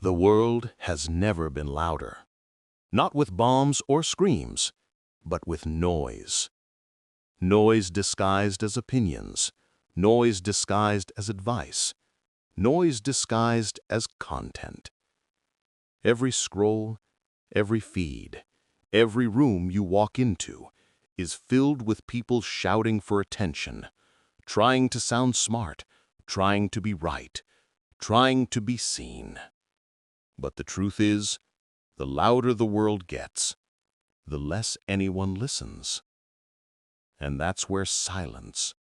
The world has never been louder. Not with bombs or screams, but with noise. Noise disguised as opinions. Noise disguised as advice. Noise disguised as content. Every scroll, every feed, every room you walk into is filled with people shouting for attention, trying to sound smart, trying to be right, trying to be seen. But the truth is, the louder the world gets, the less anyone listens. And that's where silence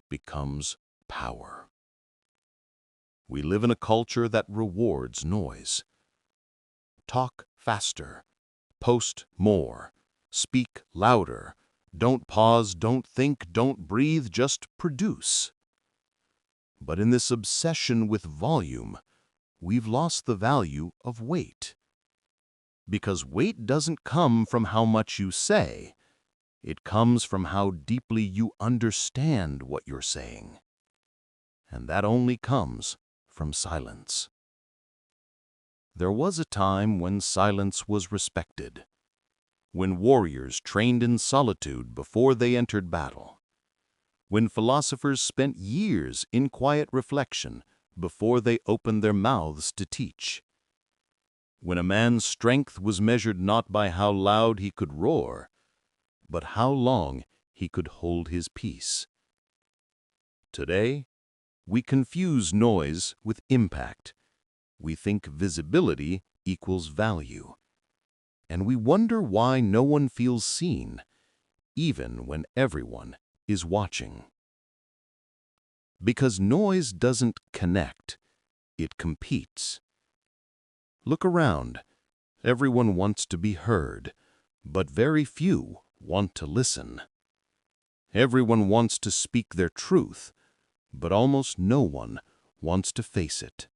becomes power. We live in a culture that rewards noise. Talk faster, post more, speak louder, don't pause, don't think, don't breathe, just produce. But in this obsession with volume, we've lost the value of weight. Because weight doesn't come from how much you say, it comes from how deeply you understand what you're saying. And that only comes from silence. There was a time when silence was respected, when warriors trained in solitude before they entered battle, when philosophers spent years in quiet reflection before they opened their mouths to teach, when a man's strength was measured not by how loud he could roar, but how long he could hold his peace. Today, we confuse noise with impact. We think visibility equals value. And we wonder why no one feels seen, even when everyone is watching. Because noise doesn't connect, it competes. Look around. Everyone wants to be heard, but very few want to listen. Everyone wants to speak their truth, but almost no one wants to face it.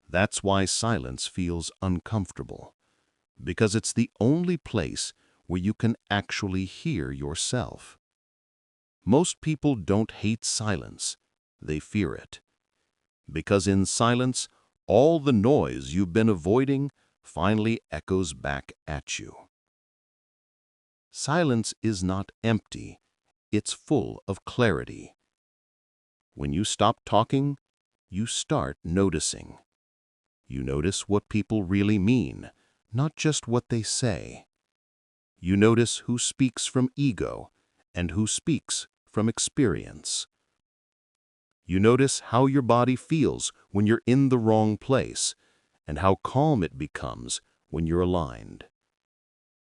That's why silence feels uncomfortable, because it's the only place where you can actually hear yourself. Most people don't hate silence, they fear it. Because in silence, all the noise you've been avoiding finally echoes back at you. Silence is not empty, it's full of clarity. When you stop talking, you start noticing. You notice what people really mean, not just what they say. You notice who speaks from ego and who speaks from experience. You notice how your body feels when you're in the wrong place and how calm it becomes when you're aligned.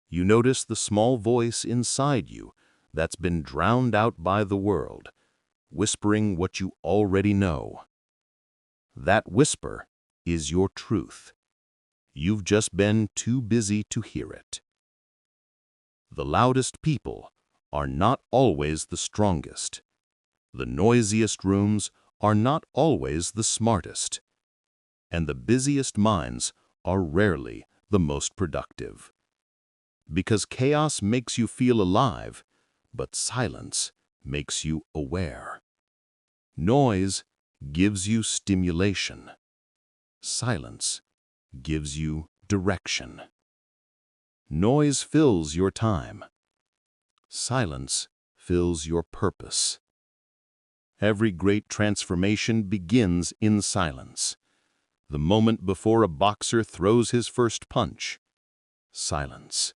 You notice the small voice inside you that's been drowned out by the world, whispering what you already know. That whisper is your truth. You've just been too busy to hear it. The loudest people are not always the strongest. The noisiest rooms are not always the smartest. And the busiest minds are rarely the most productive. Because chaos makes you feel alive, but silence makes you aware. Noise gives you stimulation. Silence gives you direction. Noise fills your time. Silence fills your purpose. Every great transformation begins in silence. The moment before a boxer throws his first punch. Silence.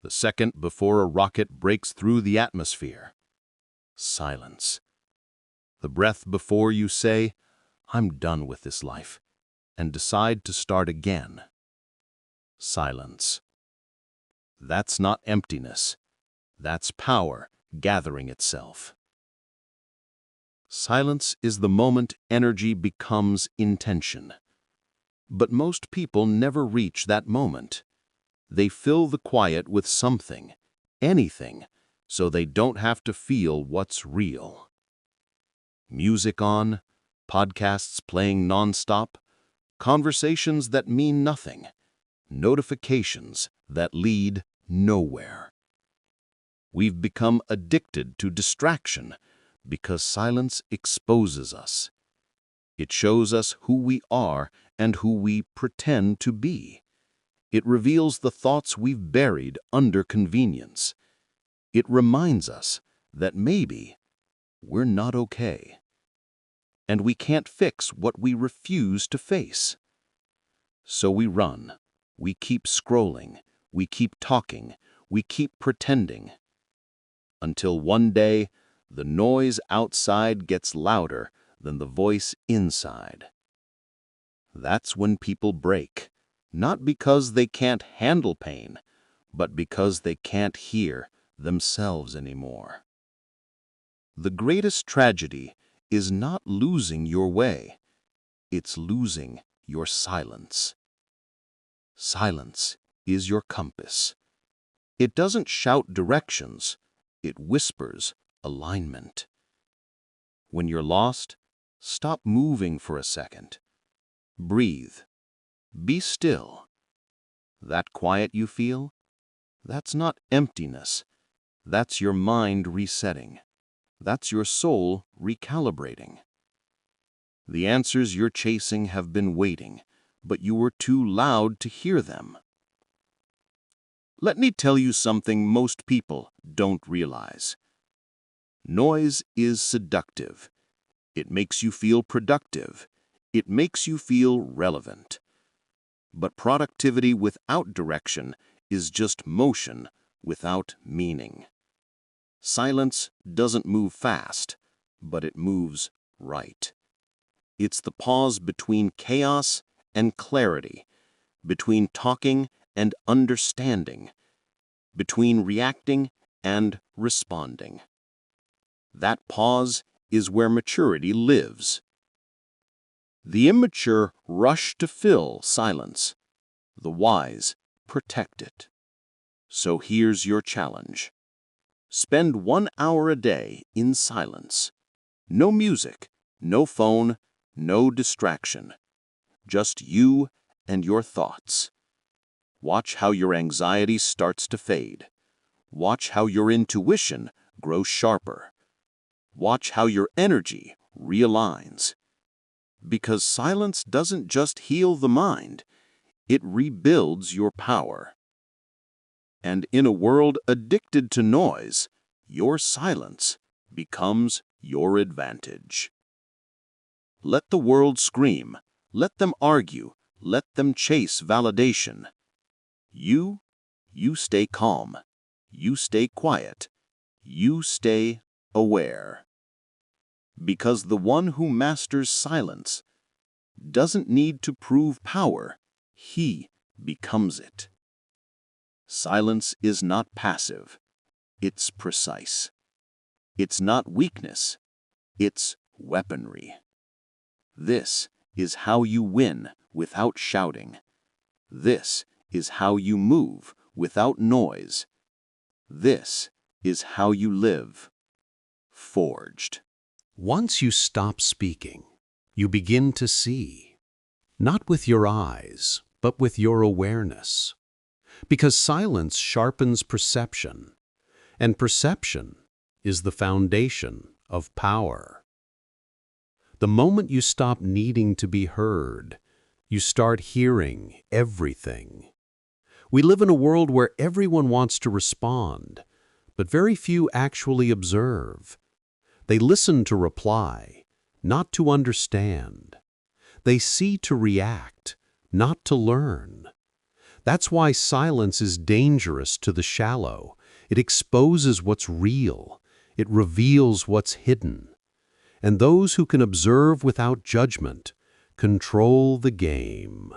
The second before a rocket breaks through the atmosphere. Silence. The breath before you say, "I'm done with this life," and decide to start again. Silence. That's not emptiness. That's power gathering itself. Silence is the moment energy becomes intention. But most people never reach that moment. They fill the quiet with something, anything, so they don't have to feel what's real. Music on, podcasts playing nonstop, conversations that mean nothing, notifications that lead nowhere. We've become addicted to distraction because silence exposes us. It shows us who we are and who we pretend to be. It reveals the thoughts we've buried under convenience. It reminds us that maybe we're not okay. And we can't fix what we refuse to face. So we run, we keep scrolling, we keep talking, we keep pretending. Until one day, the noise outside gets louder than the voice inside. That's when people break, not because they can't handle pain, but because they can't hear themselves anymore. The greatest tragedy is not losing your way, it's losing your silence. Silence is your compass. It doesn't shout directions, it whispers alignment. When you're lost, stop moving for a second. Breathe. Be still. That quiet you feel, that's not emptiness. That's your mind resetting. That's your soul recalibrating. The answers you're chasing have been waiting, but you were too loud to hear them. Let me tell you something most people don't realize. Noise is seductive. It makes you feel productive. It makes you feel relevant. But productivity without direction is just motion without meaning. Silence doesn't move fast, but it moves right. It's the pause between chaos and clarity, between talking and understanding, between reacting and responding. That pause is where maturity lives. The immature rush to fill silence. The wise protect it. So here's your challenge. Spend 1 hour a day in silence. No music, no phone, no distraction. Just you and your thoughts. Watch how your anxiety starts to fade. Watch how your intuition grows sharper. Watch how your energy realigns. Because silence doesn't just heal the mind, it rebuilds your power. And in a world addicted to noise, your silence becomes your advantage. Let the world scream, let them argue, let them chase validation. You stay calm, you stay quiet, you stay aware. Because the one who masters silence doesn't need to prove power, he becomes it. Silence is not passive, it's precise. It's not weakness, it's weaponry. This is how you win without shouting. This is how you move without noise. This is how you live. Forged. Once you stop speaking, you begin to see, not with your eyes, but with your awareness. Because silence sharpens perception, and perception is the foundation of power. The moment you stop needing to be heard, you start hearing everything. We live in a world where everyone wants to respond, but very few actually observe. They listen to reply, not to understand. They see to react, not to learn. That's why silence is dangerous to the shallow. It exposes what's real. It reveals what's hidden. And those who can observe without judgment control the game.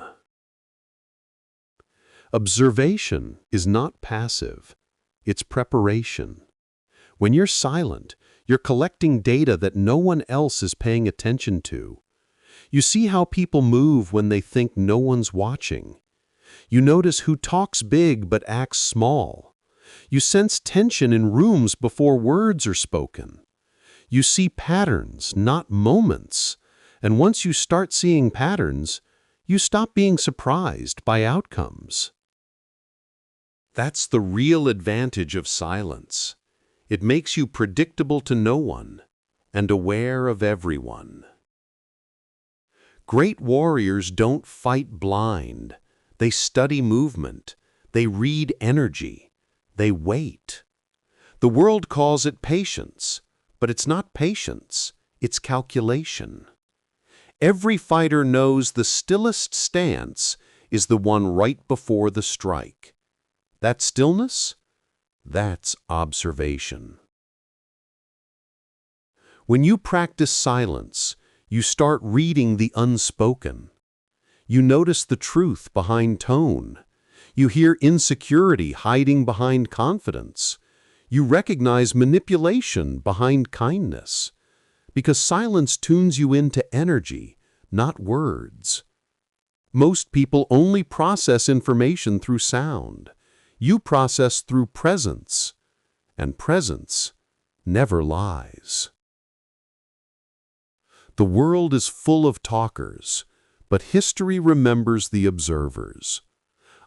Observation is not passive. It's preparation. When you're silent, you're collecting data that no one else is paying attention to. You see how people move when they think no one's watching. You notice who talks big but acts small. You sense tension in rooms before words are spoken. You see patterns, not moments. And once you start seeing patterns, you stop being surprised by outcomes. That's the real advantage of silence. It makes you predictable to no one and aware of everyone. Great warriors don't fight blind. They study movement. They read energy. They wait. The world calls it patience, but it's not patience, it's calculation. Every fighter knows the stillest stance is the one right before the strike. That stillness? That's observation. When you practice silence, you start reading the unspoken. You notice the truth behind tone. You hear insecurity hiding behind confidence. You recognize manipulation behind kindness. Because silence tunes you into energy, not words. Most people only process information through sound. You process through presence, and presence never lies. The world is full of talkers, but history remembers the observers.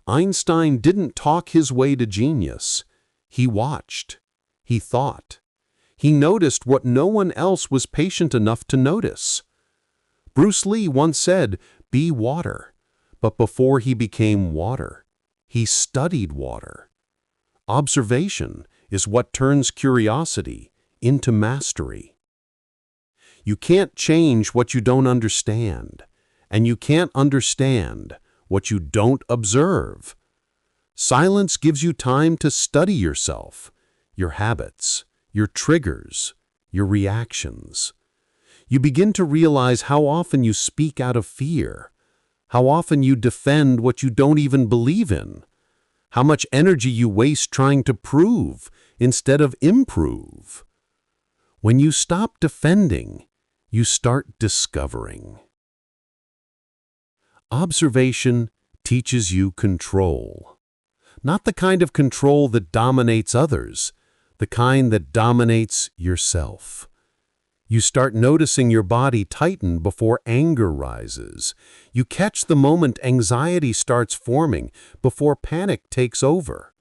Einstein didn't talk his way to genius. He watched. He thought. He noticed what no one else was patient enough to notice. Bruce Lee once said, "Be water," but before he became water, he studied water. Observation is what turns curiosity into mastery. You can't change what you don't understand, and you can't understand what you don't observe. Silence gives you time to study yourself, your habits, your triggers, your reactions. You begin to realize how often you speak out of fear, how often you defend what you don't even believe in, how much energy you waste trying to prove instead of improve. When you stop defending, you start discovering. Observation teaches you control. Not the kind of control that dominates others, the kind that dominates yourself. You start noticing your body tighten before anger rises. You catch the moment anxiety starts forming before panic takes over.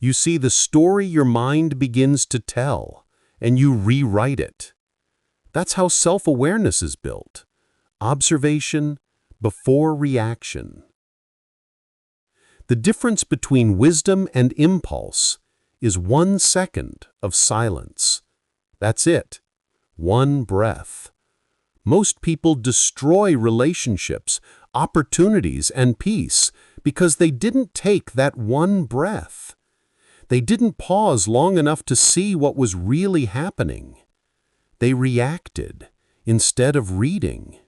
You see the story your mind begins to tell, and you rewrite it. That's how self-awareness is built. Observation before reaction. The difference between wisdom and impulse is 1 second of silence. That's it. 1 breath. Most people destroy relationships, opportunities, and peace because they didn't take that 1 breath. They didn't pause long enough to see what was really happening. They reacted instead of reading.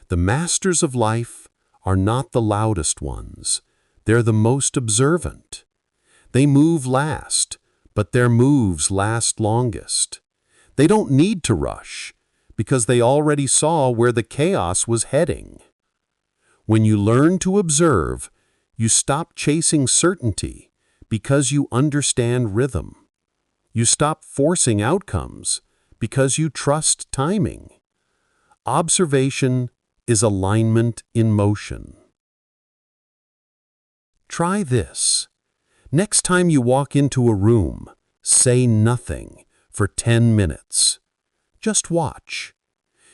The masters of life are not the loudest ones. They're the most observant. They move last, but their moves last longest. They don't need to rush, because they already saw where the chaos was heading. When you learn to observe, you stop chasing certainty because you understand rhythm. You stop forcing outcomes because you trust timing. Observation is alignment in motion. Try this. Next time you walk into a room, say nothing for 10 minutes. Just watch.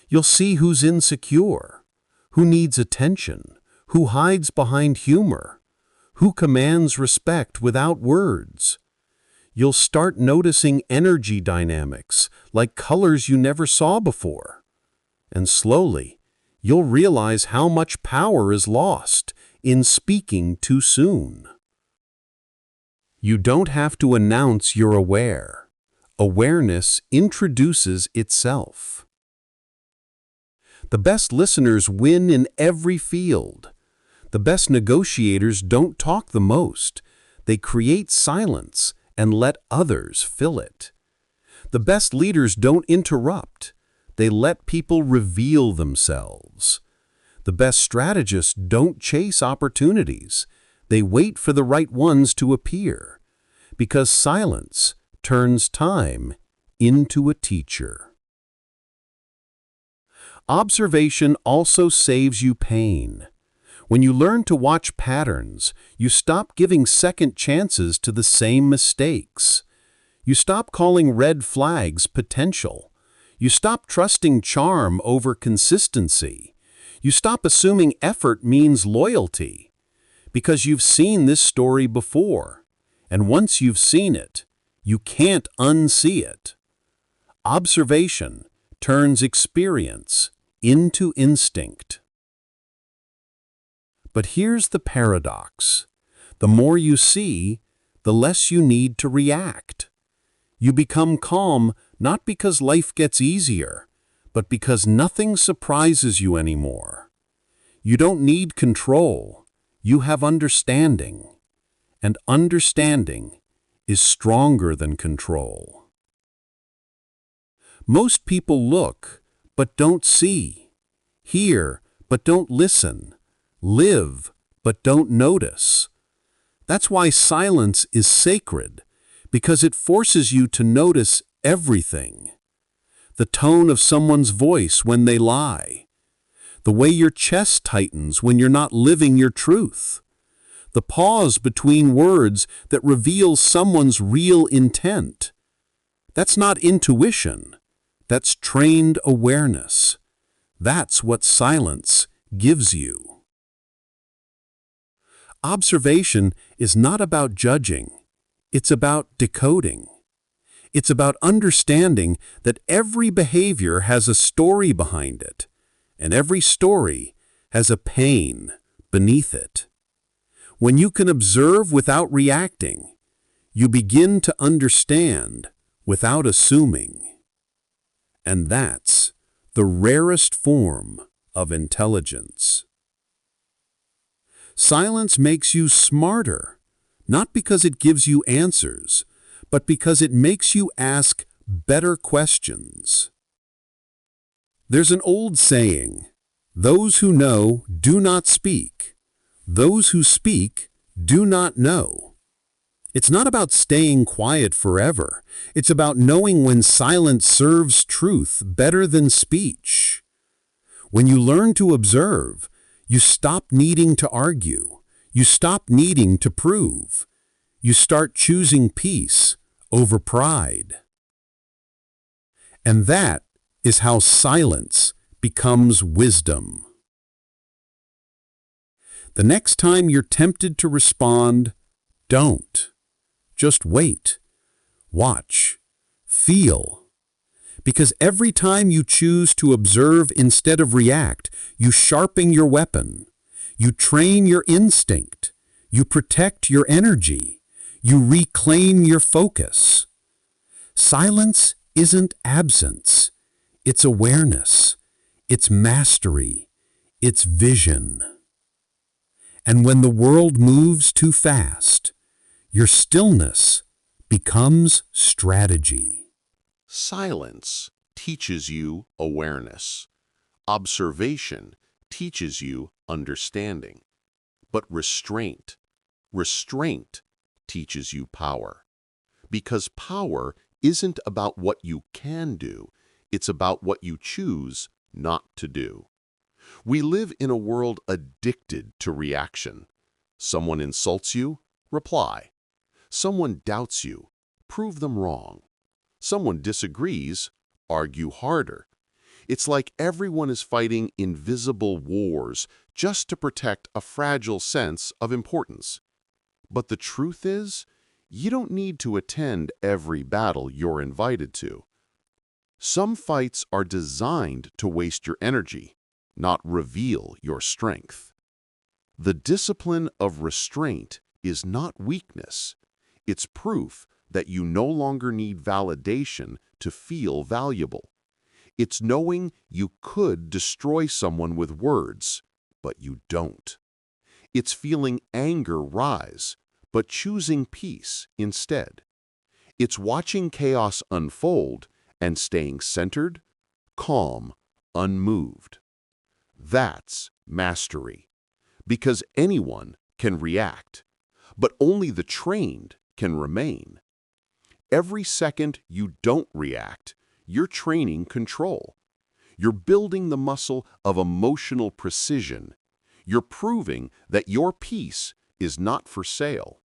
You'll see who's insecure, who needs attention, who hides behind humor, who commands respect without words. You'll start noticing energy dynamics, like colors you never saw before. And slowly, you'll realize how much power is lost in speaking too soon. You don't have to announce you're aware. Awareness introduces itself. The best listeners win in every field. The best negotiators don't talk the most. They create silence and let others fill it. The best leaders don't interrupt. They let people reveal themselves. The best strategists don't chase opportunities. They wait for the right ones to appear, because silence turns time into a teacher. Observation also saves you pain. When you learn to watch patterns, you stop giving second chances to the same mistakes. You stop calling red flags potential. You stop trusting charm over consistency. You stop assuming effort means loyalty. Because you've seen this story before. And once you've seen it, you can't unsee it. Observation turns experience into instinct. But here's the paradox. The more you see, the less you need to react. You become calm not because life gets easier, but because nothing surprises you anymore. You don't need control. You have understanding. And understanding is stronger than control. Most people look, but don't see. Hear, but don't listen. Live, but don't notice. That's why silence is sacred, because it forces you to notice everything. The tone of someone's voice when they lie. The way your chest tightens when you're not living your truth. The pause between words that reveals someone's real intent. That's not intuition. That's trained awareness. That's what silence gives you. Observation is not about judging. It's about decoding. It's about understanding that every behavior has a story behind it, and every story has a pain beneath it. When you can observe without reacting, you begin to understand without assuming. And that's the rarest form of intelligence. Silence makes you smarter, not because it gives you answers, but because it makes you ask better questions. There's an old saying, "Those who know do not speak. Those who speak do not know." It's not about staying quiet forever. It's about knowing when silence serves truth better than speech. When you learn to observe, you stop needing to argue. You stop needing to prove. You start choosing peace over pride. And that is how silence becomes wisdom. The next time you're tempted to respond, don't. Just wait. Watch. Feel. Because every time you choose to observe instead of react, you sharpen your weapon. You train your instinct. You protect your energy. You reclaim your focus. Silence isn't absence. It's awareness. It's mastery. It's vision. And when the world moves too fast, your stillness becomes strategy. Silence teaches you awareness. Observation teaches you understanding. But restraint teaches you power. Because power isn't about what you can do, it's about what you choose not to do. We live in a world addicted to reaction. Someone insults you, reply. Someone doubts you, prove them wrong. Someone disagrees, argue harder. It's like everyone is fighting invisible wars just to protect a fragile sense of importance. But the truth is, you don't need to attend every battle you're invited to. Some fights are designed to waste your energy, not reveal your strength. The discipline of restraint is not weakness. It's proof that you no longer need validation to feel valuable. It's knowing you could destroy someone with words, but you don't. It's feeling anger rise, but choosing peace instead. It's watching chaos unfold and staying centered, calm, unmoved. That's mastery. Because anyone can react, but only the trained can remain. Every second you don't react, you're training control. You're building the muscle of emotional precision. You're proving that your peace is not for sale.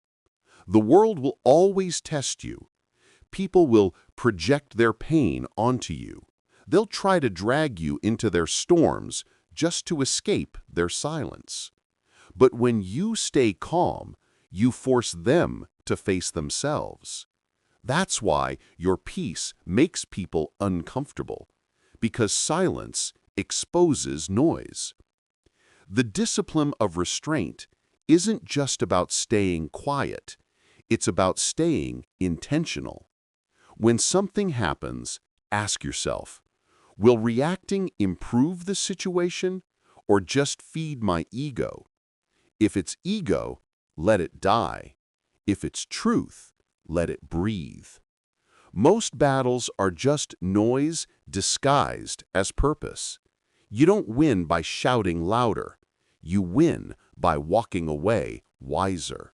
The world will always test you. People will project their pain onto you. They'll try to drag you into their storms just to escape their silence. But when you stay calm, you force them to face themselves. That's why your peace makes people uncomfortable, because silence exposes noise. The discipline of restraint isn't just about staying quiet, it's about staying intentional. When something happens, ask yourself, will reacting improve the situation or just feed my ego? If it's ego, let it die. If it's truth, let it breathe. Most battles are just noise disguised as purpose. You don't win by shouting louder. You win by walking away wiser.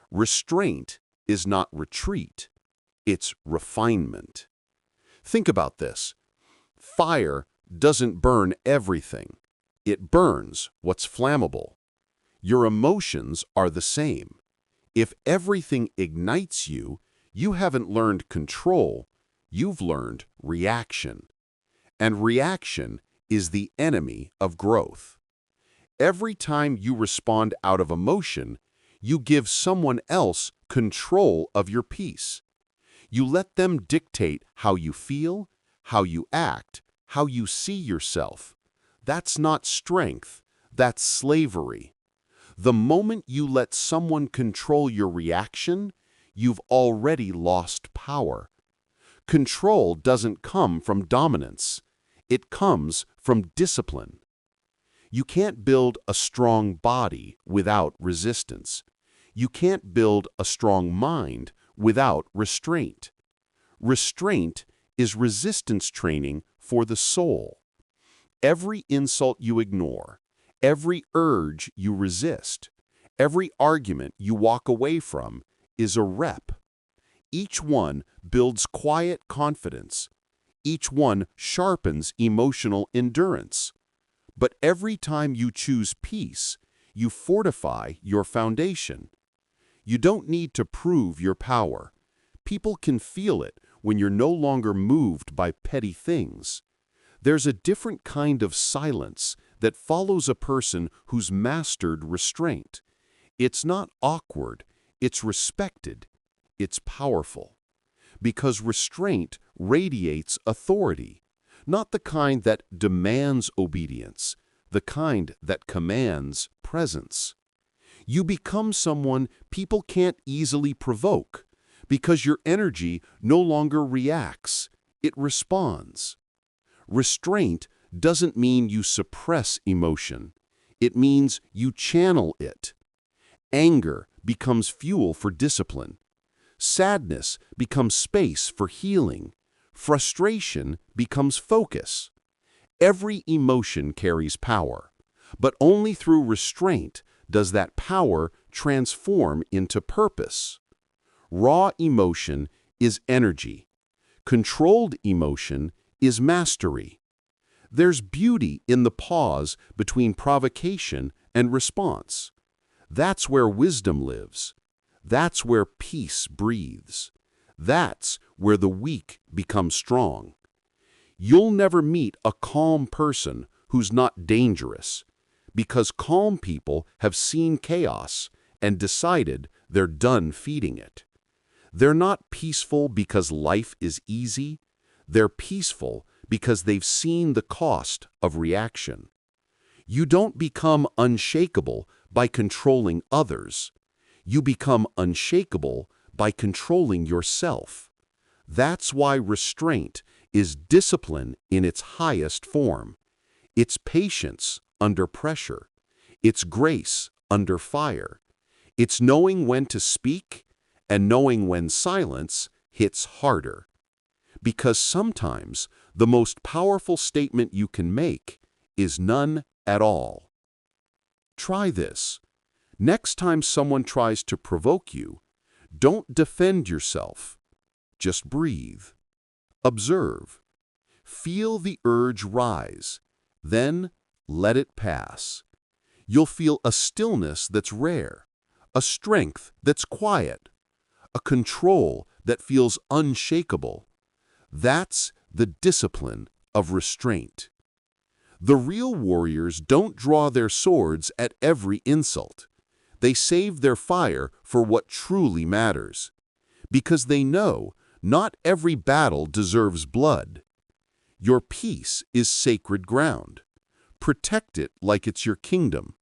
Restraint is not retreat. It's refinement. Think about this. Fire doesn't burn everything. It burns what's flammable. Your emotions are the same. If everything ignites you, you haven't learned control, you've learned reaction. And reaction is the enemy of growth. Every time you respond out of emotion, you give someone else control of your peace. You let them dictate how you feel, how you act, how you see yourself. That's not strength, that's slavery. The moment you let someone control your reaction, you've already lost power. Control doesn't come from dominance. It comes from discipline. You can't build a strong body without resistance. You can't build a strong mind without restraint. Restraint is resistance training for the soul. Every insult you ignore, every urge you resist, every argument you walk away from is a rep. Each one builds quiet confidence. Each one sharpens emotional endurance. But every time you choose peace, you fortify your foundation. You don't need to prove your power. People can feel it when you're no longer moved by petty things. There's a different kind of silence that follows a person who's mastered restraint. It's not awkward, it's respected, it's powerful. Because restraint radiates authority, not the kind that demands obedience, the kind that commands presence. You become someone people can't easily provoke, because your energy no longer reacts, it responds. Restraint doesn't mean you suppress emotion. It means you channel it. Anger becomes fuel for discipline. Sadness becomes space for healing. Frustration becomes focus. Every emotion carries power, but only through restraint does that power transform into purpose. Raw emotion is energy. Controlled emotion is mastery. There's beauty in the pause between provocation and response. That's where wisdom lives. That's where peace breathes. That's where the weak become strong. You'll never meet a calm person who's not dangerous, because calm people have seen chaos and decided they're done feeding it. They're not peaceful because life is easy. They're peaceful because they've seen the cost of reaction. You don't become unshakable by controlling others. You become unshakable by controlling yourself. That's why restraint is discipline in its highest form. It's patience under pressure. It's grace under fire. It's knowing when to speak and knowing when silence hits harder. Because sometimes the most powerful statement you can make is none at all. Try this. Next time someone tries to provoke you, don't defend yourself. Just breathe. Observe. Feel the urge rise. Then let it pass. You'll feel a stillness that's rare, a strength that's quiet, a control that feels unshakable. That's the discipline of restraint. The real warriors don't draw their swords at every insult. They save their fire for what truly matters, because they know not every battle deserves blood. Your peace is sacred ground. Protect it like it's your kingdom.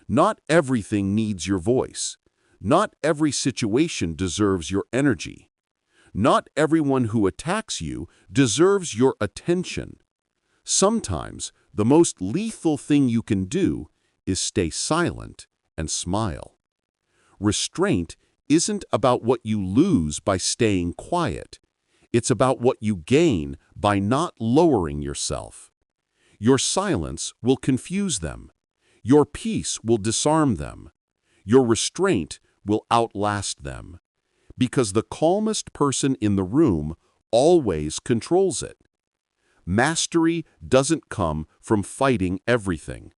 Not everything needs your voice. Not every situation deserves your energy. Not everyone who attacks you deserves your attention. Sometimes the most lethal thing you can do is stay silent and smile. Restraint isn't about what you lose by staying quiet. It's about what you gain by not lowering yourself. Your silence will confuse them. Your peace will disarm them. Your restraint will outlast them. Because the calmest person in the room always controls it. Mastery doesn't come from fighting everything.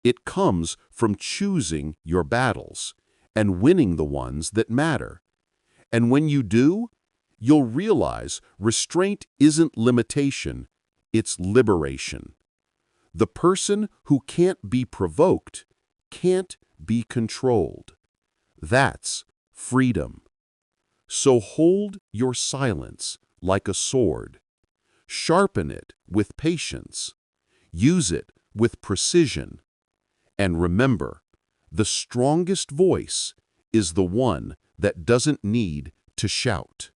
It comes from choosing your battles and winning the ones that matter. And when you do, you'll realize restraint isn't limitation, it's liberation. The person who can't be provoked can't be controlled. That's freedom. So hold your silence like a sword. Sharpen it with patience. Use it with precision. And remember, the strongest voice is the one that doesn't need to shout.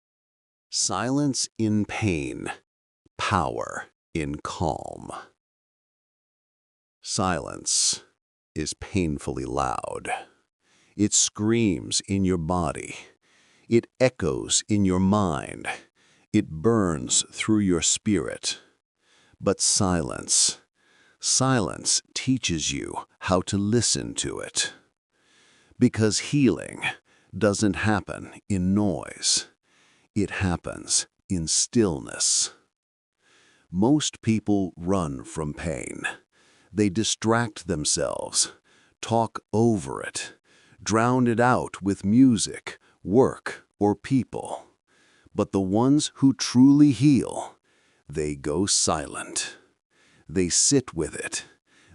Silence in pain, power in calm. Silence is painfully loud. It screams in your body. It echoes in your mind. It burns through your spirit. But silence teaches you how to listen to it. Because healing doesn't happen in noise. It happens in stillness. Most people run from pain. They distract themselves, talk over it, drown it out with music, work, or people. But the ones who truly heal, they go silent. They sit with it.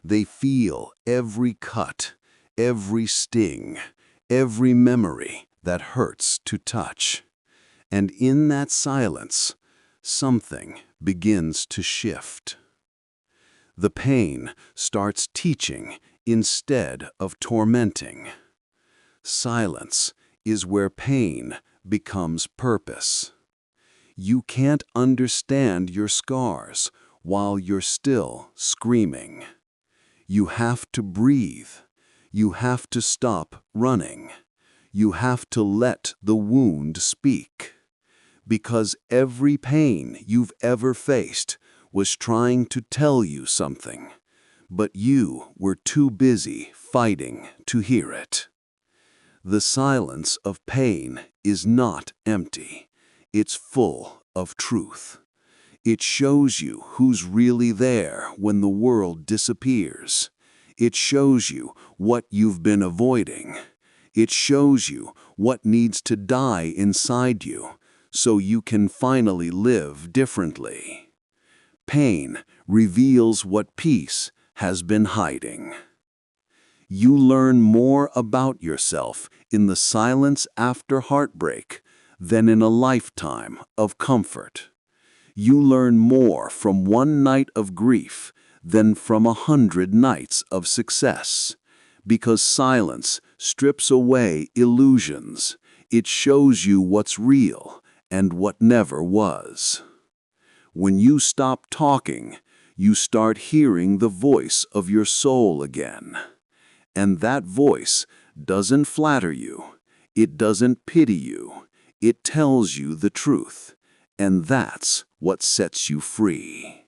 They feel every cut, every sting, every memory that hurts to touch. And in that silence, something begins to shift. The pain starts teaching instead of tormenting. Silence is where pain becomes purpose. You can't understand your scars while you're still screaming. You have to breathe. You have to stop running. You have to let the wound speak. Because every pain you've ever faced was trying to tell you something, but you were too busy fighting to hear it. The silence of pain is not empty. It's full of truth. It shows you who's really there when the world disappears. It shows you what you've been avoiding. It shows you what needs to die inside you so you can finally live differently. Pain reveals what peace has been hiding. You learn more about yourself in the silence after heartbreak than in a lifetime of comfort. You learn more from one night of grief than from 100 nights of success, because silence strips away illusions. It shows you what's real and what never was. When you stop talking, you start hearing the voice of your soul again. And that voice doesn't flatter you. It doesn't pity you. It tells you the truth. And that's what sets you free.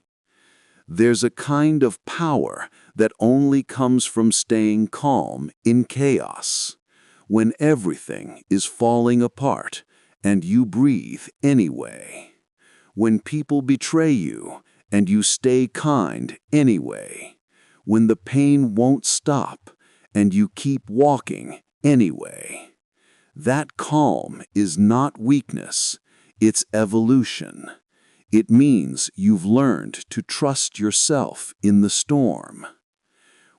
There's a kind of power that only comes from staying calm in chaos. When everything is falling apart and you breathe anyway. When people betray you and you stay kind anyway. When the pain won't stop and you keep walking anyway. That calm is not weakness, it's evolution. It means you've learned to trust yourself in the storm.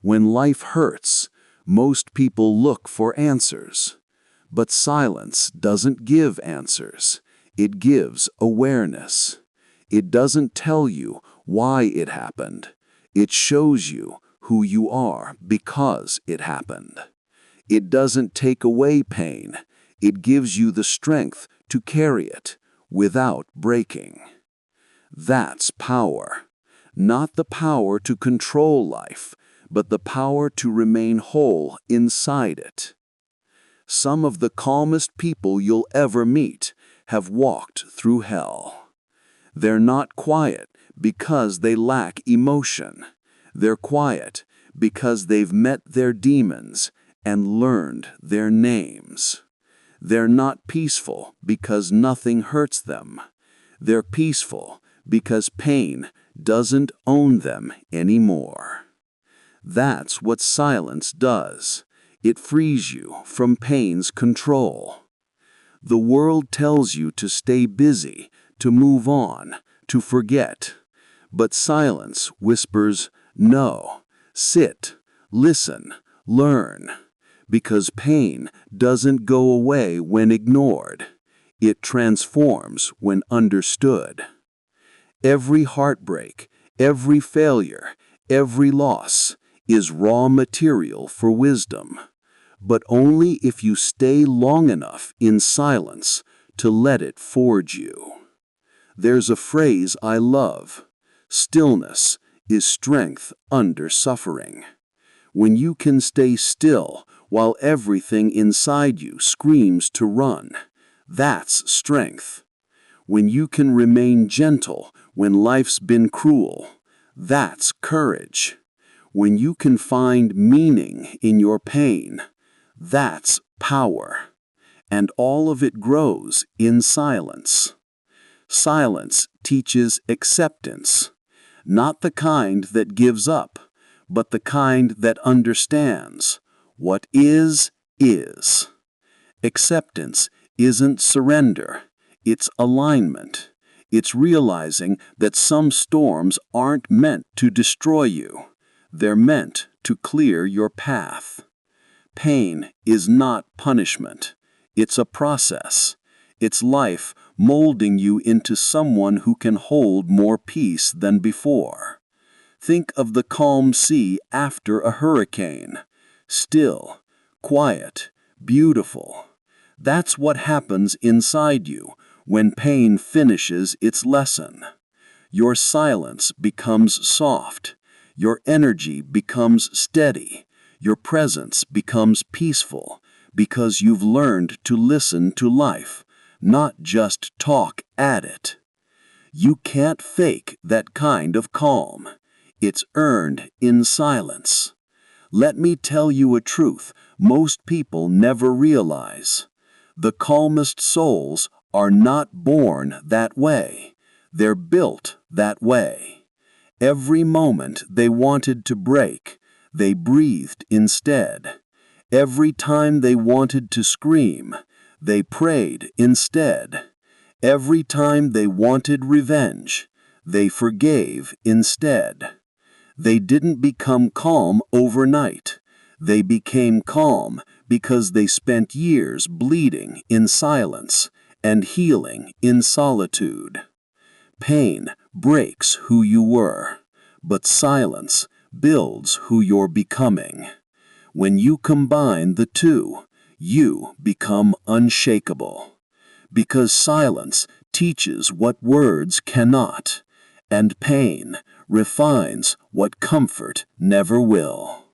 When life hurts, most people look for answers. But silence doesn't give answers. It gives awareness. It doesn't tell you why it happened. It shows you who you are because it happened. It doesn't take away pain. It gives you the strength to carry it without breaking. That's power. Not the power to control life, but the power to remain whole inside it. Some of the calmest people you'll ever meet have walked through hell. They're not quiet because they lack emotion. They're quiet because they've met their demons and learned their names. They're not peaceful because nothing hurts them. They're peaceful because pain doesn't own them anymore. That's what silence does. It frees you from pain's control. The world tells you to stay busy, to move on, to forget. But silence whispers, no, sit, listen, learn. Because pain doesn't go away when ignored. It transforms when understood. Every heartbreak, every failure, every loss is raw material for wisdom, but only if you stay long enough in silence to let it forge you. There's a phrase I love: stillness is strength under suffering. When you can stay still while everything inside you screams to run, that's strength. When you can remain gentle when life's been cruel, that's courage. When you can find meaning in your pain, that's power. And all of it grows in silence. Silence teaches acceptance, not the kind that gives up, but the kind that understands. What is. Acceptance isn't surrender, it's alignment. It's realizing that some storms aren't meant to destroy you. They're meant to clear your path. Pain is not punishment. It's a process. It's life molding you into someone who can hold more peace than before. Think of the calm sea after a hurricane. Still, quiet, beautiful. That's what happens inside you when pain finishes its lesson. Your silence becomes soft. Your energy becomes steady. Your presence becomes peaceful because you've learned to listen to life, not just talk at it. You can't fake that kind of calm. It's earned in silence. Let me tell you a truth most people never realize. The calmest souls are not born that way. They're built that way. Every moment they wanted to break, they breathed instead. Every time they wanted to scream, they prayed instead. Every time they wanted revenge, they forgave instead. They didn't become calm overnight. They became calm because they spent years bleeding in silence and healing in solitude. Pain breaks who you were, but silence builds who you're becoming. When you combine the two, you become unshakable. Because silence teaches what words cannot, and pain refines what comfort never will.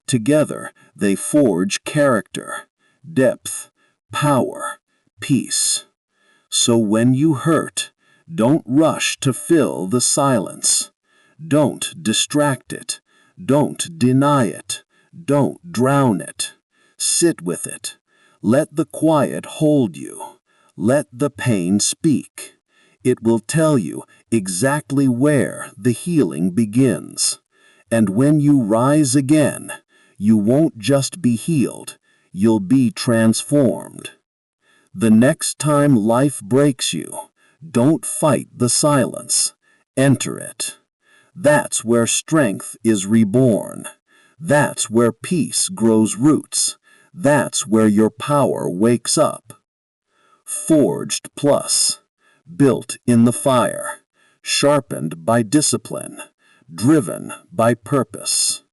Together they forge character, depth, power, peace. So when you hurt, don't rush to fill the silence. Don't distract it. Don't deny it. Don't drown it. Sit with it. Let the quiet hold you. Let the pain speak. It will tell you exactly where the healing begins. And when you rise again, you won't just be healed, you'll be transformed. The next time life breaks you, Don't fight the silence. Enter it. That's where strength is reborn. That's where peace grows roots. That's where your power wakes up. Forged Plus. Built in the fire. Sharpened by discipline. Driven by purpose.